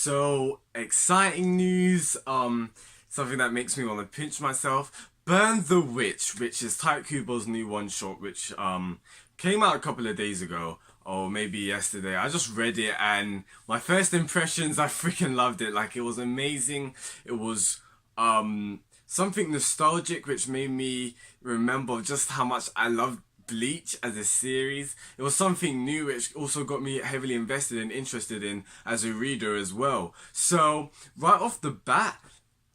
So exciting news. Something that makes me want to pinch myself. Burn the Witch, which is Kubo's new one shot, which came out a couple of days ago, or maybe yesterday. I just read it, and my first impressions, I freaking loved it. Like, it was amazing. It was something nostalgic, which made me remember just how much I loved Bleach as a series. It was something new, which also got me heavily invested and interested in as a reader as well. So right off the bat,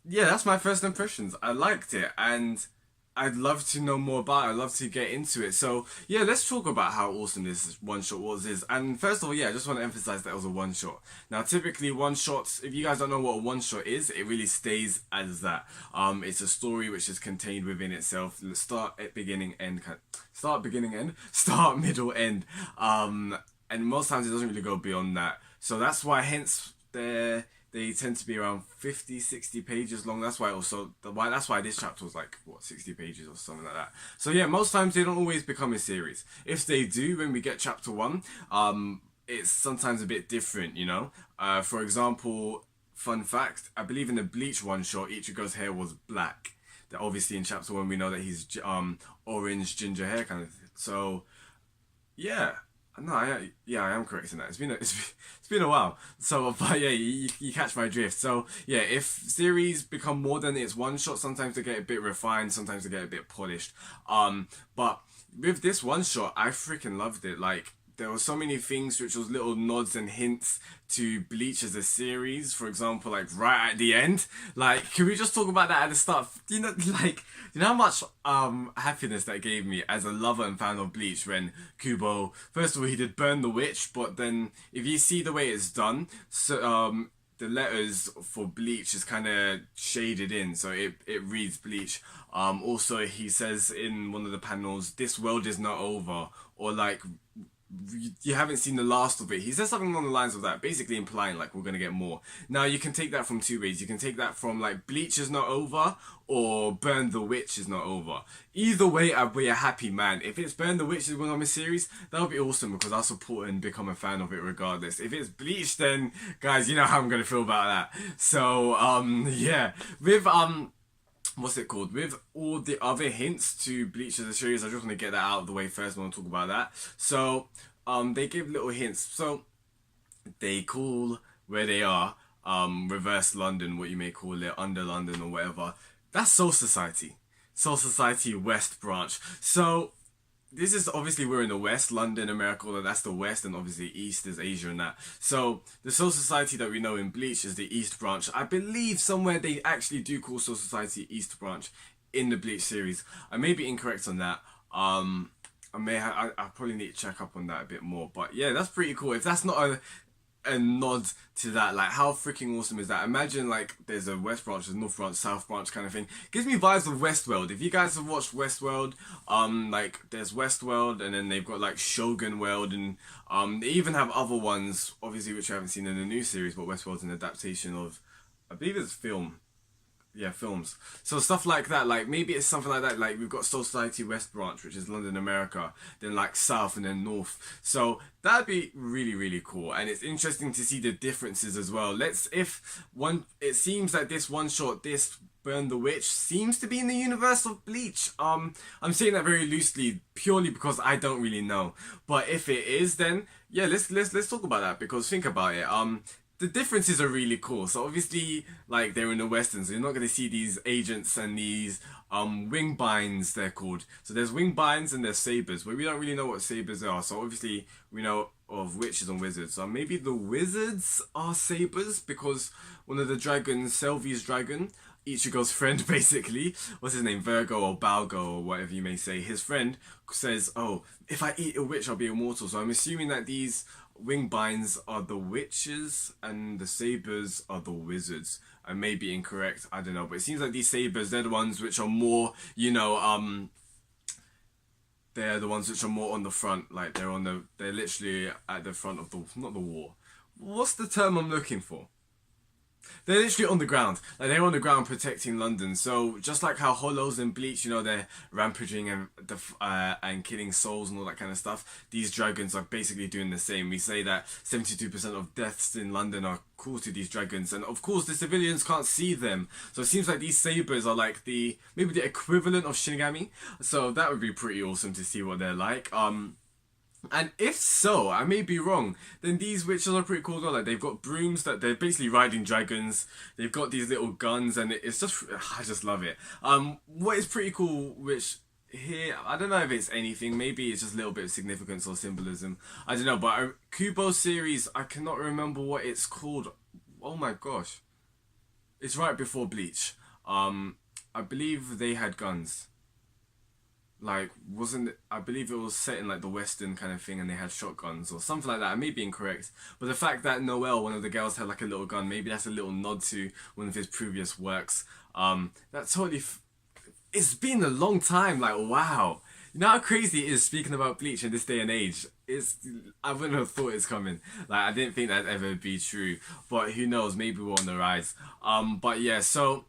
yeah, that's my first impressions. I liked it, and I'd love to know more about it. I'd love to get into it. So yeah, let's talk about how awesome this one shot is. And first of all, yeah, I just want to emphasize that it was a one shot. Now, typically one shots, if you guys don't know what a one shot is, it really stays as that. It's a story which is contained within itself. Let's start at beginning, end, start beginning, end, start middle, end. And most times it doesn't really go beyond that. So that's why, hence they tend to be around 50-60 pages long. That's why that's why this chapter was like, what, 60 pages or something like that. So yeah, most times they don't always become a series. If they do, when we get chapter 1, it's sometimes a bit different, you know. For example, fun fact, I believe in the Bleach one shot, Ichigo's hair was black. That obviously in chapter 1 we know that he's orange ginger hair kind of thing. So yeah. No, I am correct in that. It's been a while. So, but yeah, you catch my drift. So yeah, if series become more than its one shot, sometimes they get a bit refined, sometimes they get a bit polished. But with this one shot, I freaking loved it. Like, there were so many things which was little nods and hints to Bleach as a series. For example, like right at the end, like, can we just talk about that at the start? You know, like, you know how much happiness that gave me as a lover and fan of Bleach when Kubo, first of all, he did burn the witch, but then if you see the way it's done, so the letters for Bleach is kind of shaded in, so it reads Bleach. Also, he says in one of the panels, "This world is not over," or like, you haven't seen the last of it. He says something along the lines of that, basically implying like we're gonna get more. Now, you can take that from two ways. You can take that from like Bleach is not over, or Burn the Witch is not over. Either way, I'd be a happy man. If it's Burn the Witch is one of a series, that would be awesome because I'll support and become a fan of it regardless. If it's Bleach, then guys, you know how I'm gonna feel about that. So yeah, with what's it called? With all the other hints to Bleach as a series, I just want to get that out of the way first. I want to talk about that. So, they give little hints. So, they call where they are, reverse London, what you may call it, under London or whatever. That's Soul Society. Soul Society West Branch. So, this is obviously, we're in the West, London, America, that's the West, and obviously East is Asia and that. So the Soul Society that we know in Bleach is the East Branch. I believe somewhere they actually do call Soul Society East Branch in the Bleach series. I may be incorrect on that. I probably need to check up on that a bit more. But yeah, that's pretty cool. If that's not a nod to that, like, how freaking awesome is that? Imagine like there's a West Branch, there's North Branch, South Branch kind of thing. Gives me vibes of Westworld. If you guys have watched Westworld, like there's Westworld, and then they've got like Shogun World, and they even have other ones obviously which I haven't seen in the new series, but Westworld's an adaptation of, I believe it's film. Yeah, films. So stuff like that, like maybe it's something like that, like we've got Soul Society West Branch, which is London, America, then like South, and then North. So that'd be really, really cool. And it's interesting to see the differences as well. It seems like this one shot, this Burn the Witch, seems to be in the universe of Bleach. I'm saying that very loosely, purely because I don't really know. But if it is, then yeah, let's talk about that, because think about it. The differences are really cool. So obviously, like, they're in the Western, so you're not going to see these agents and these wing binds, they're called. So there's wing binds and there's sabers, but we don't really know what sabers are. So obviously we know of witches and wizards. So maybe the wizards are sabers, because one of the dragons, Selvi's dragon, Ichigo's friend, basically, what's his name, Virgo or Balgo or whatever you may say, his friend says, "Oh, if I eat a witch, I'll be immortal." So I'm assuming that these wing binds are the witches and the sabers are the wizards. I may be incorrect, I don't know, but it seems like these sabers, they're the ones which are more, you know, they're the ones which are more on the front, like they're literally at the front of the, not the war. What's the term I'm looking for? They're literally on the ground. Like they're on the ground protecting London. So just like how Hollows and Bleach, they're rampaging and killing souls and all that kind of stuff. These dragons are basically doing the same. We say that 72% of deaths in London are caused to these dragons, and of course the civilians can't see them. So it seems like these sabers are like maybe the equivalent of Shinigami. So that would be pretty awesome to see what they're like. And if so, I may be wrong, then these witches are pretty cool though. Like they've got brooms that they're basically riding dragons. They've got these little guns, and it's just, I just love it. What is pretty cool, which here, I don't know if it's anything, maybe it's just a little bit of significance or symbolism. I don't know, but Kubo series, I cannot remember what it's called. Oh my gosh. It's right before Bleach. I believe they had guns. Like, I believe it was set in like the Western kind of thing, and they had shotguns or something like that. I may be incorrect, but the fact that Noelle, one of the girls, had like a little gun, maybe that's a little nod to one of his previous works. That's totally, it's been a long time, like wow. You know how crazy it is speaking about Bleach in this day and age? I wouldn't have thought it's coming. Like, I didn't think that'd ever be true, but who knows, maybe we're on the rise. But yeah, so,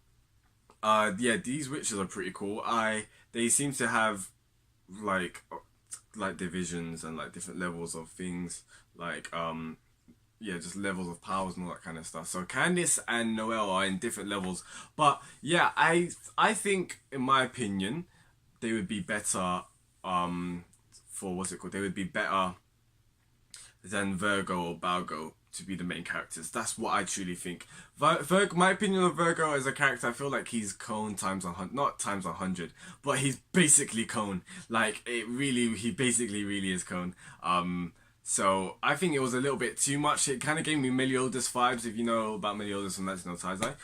yeah, these witches are pretty cool. They seem to have like divisions and like different levels of things, like yeah, just levels of powers and all that kind of stuff. So Candice and Noelle are in different levels, but yeah, I think in my opinion they would be better for what's it called? They would be better than Virgo or Balgo to be the main characters. That's what I truly think. Virgo, my opinion of Virgo as a character, I feel like he's Cone times 100, not times 100, but he's basically Cone. Like he basically really is Cone. So I think it was a little bit too much. It kind of gave me Meliodas vibes, if you know about Meliodas from Legend of Taizai.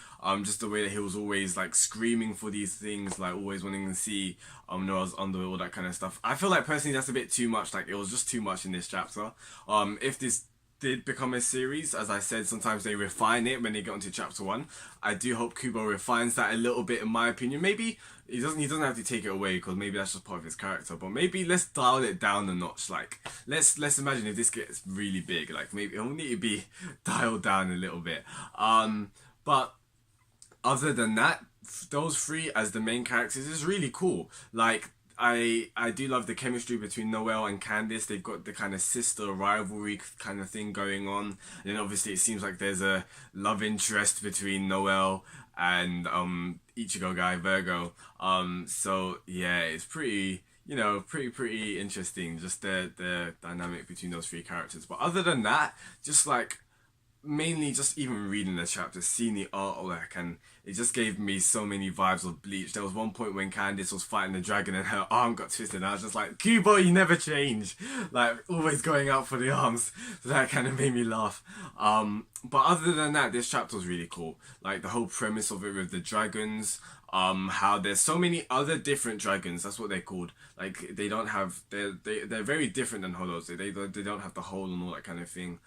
Just the way that he was always like screaming for these things, like always wanting to see Noah's underwear, all that kind of stuff. I feel like personally that's a bit too much. Like it was just too much in this chapter. If this did become a series, as I said, sometimes they refine it when they get onto chapter 1. I do hope Kubo refines that a little bit, in my opinion. Maybe he doesn't have to take it away, because maybe that's just part of his character, but maybe let's dial it down a notch. Like let's imagine if this gets really big, like maybe it'll need to be dialed down a little bit. But other than that, those three as the main characters is really cool. Like I do love the chemistry between Noelle and Candice. They've got the kind of sister rivalry kind of thing going on. And then obviously it seems like there's a love interest between Noelle and Ichigo guy, Virgo. So yeah, it's pretty, pretty interesting, just the dynamic between those three characters. But other than that, just like mainly just even reading the chapter, seeing the artwork, and it just gave me so many vibes of Bleach. There was one point when Candice was fighting the dragon and her arm got twisted, and I was just like, Kubo, you never change. Like, always going out for the arms. So that kind of made me laugh. But other than that, this chapter was really cool. Like, the whole premise of it with the dragons, how there's so many other different dragons. That's what they're called. Like, they don't have, they're very different than Hollows. They don't have the hole and all that kind of thing.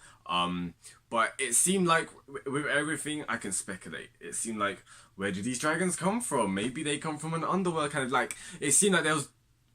But it seemed like with everything, I can speculate. It seemed like, where do these dragons come from? Maybe they come from an underworld kind of, like, it seemed like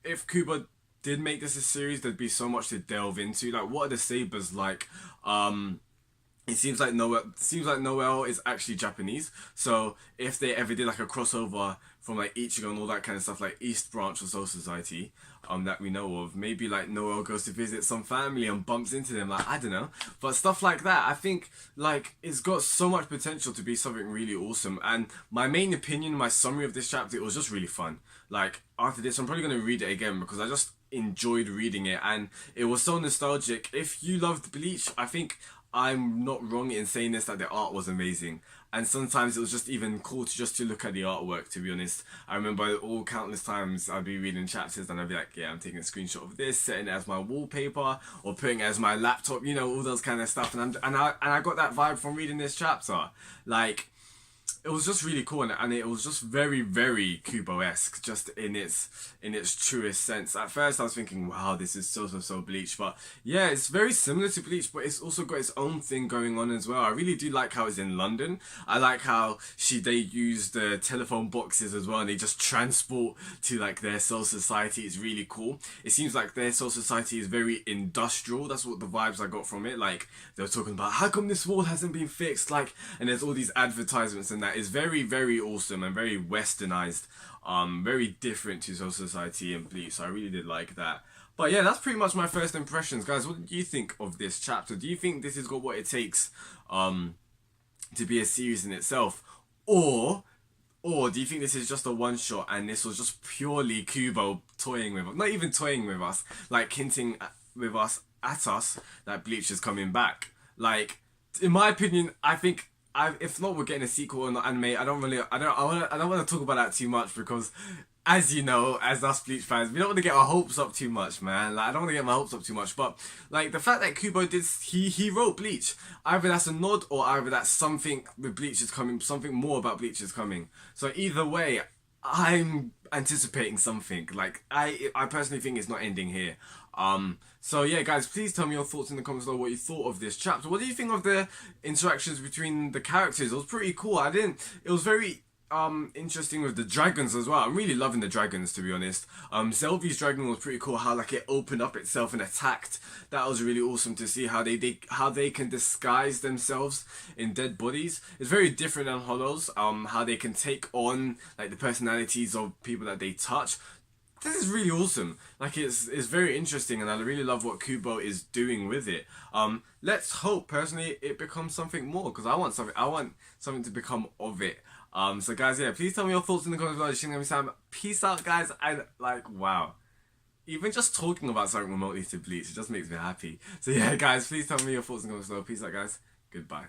if Kubo did make this a series, there'd be so much to delve into. Like, what are the sabers like? It seems like Noelle is actually Japanese. So if they ever did like a crossover from like Ichigo and all that kind of stuff, like East Branch of Soul Society, that we know of, maybe like Noelle goes to visit some family and bumps into them, like, I don't know. But stuff like that, I think like it's got so much potential to be something really awesome. And my main opinion, my summary of this chapter, it was just really fun. Like after this, I'm probably gonna read it again because I just enjoyed reading it and it was so nostalgic. If you loved Bleach, I think I'm not wrong in saying this, that the art was amazing. And sometimes it was just even cool to look at the artwork, to be honest. I remember all countless times I'd be reading chapters and I'd be like, yeah, I'm taking a screenshot of this, setting it as my wallpaper, or putting it as my laptop, all those kind of stuff. And I got that vibe from reading this chapter. Like, it was just really cool, and it was just very, very Kubo-esque, just in its truest sense. At first I was thinking, wow, this is so Bleach, but yeah, it's very similar to Bleach, but it's also got its own thing going on as well. I really do like how it's in London. I like how they use the telephone boxes as well, and they just transport to like their soul society. It's really cool. It seems like their soul society is very industrial. That's what the vibes I got from it. Like, they were talking about, how come this wall hasn't been fixed, like, and there's all these advertisements, and that is very, very awesome and very westernized, very different to Soul Society and Bleach. So I really did like that. But yeah, that's pretty much my first impressions, guys. What do you think of this chapter? Do you think this has got what it takes to be a series in itself, or do you think this is just a one shot and this was just purely Kubo toying with us, not even toying with us, like hinting with us at us that Bleach is coming back? Like, in my opinion, I think, if not, we're getting a sequel in the anime. I don't want to talk about that too much, because, as you know, as us Bleach fans, we don't want to get our hopes up too much, man. Like, I don't want to get my hopes up too much, but like the fact that Kubo he wrote Bleach, either that's a nod or either that's something with Bleach is coming, something more about Bleach is coming. So either way, I'm anticipating something. Like, I personally think it's not ending here. So yeah, guys, please tell me your thoughts in the comments below, what you thought of this chapter. What do you think of the interactions between the characters? It was pretty cool. It was very interesting with the dragons as well. I'm really loving the dragons, to be honest. Selby's dragon was pretty cool, how like it opened up itself and attacked. That was really awesome to see how they can disguise themselves in dead bodies. It's very different than Hollows, how they can take on like the personalities of people that they touch. This is really awesome. Like, it's very interesting, and I really love what Kubo is doing with it. Let's hope, personally, it becomes something more, because I want something to become of it. So guys, yeah, please tell me your thoughts in the comments below. Peace out, guys. And like, wow, even just talking about something remotely to Bleach, it just makes me happy. So yeah, guys, please tell me your thoughts in the comments below. Peace out, guys. Goodbye.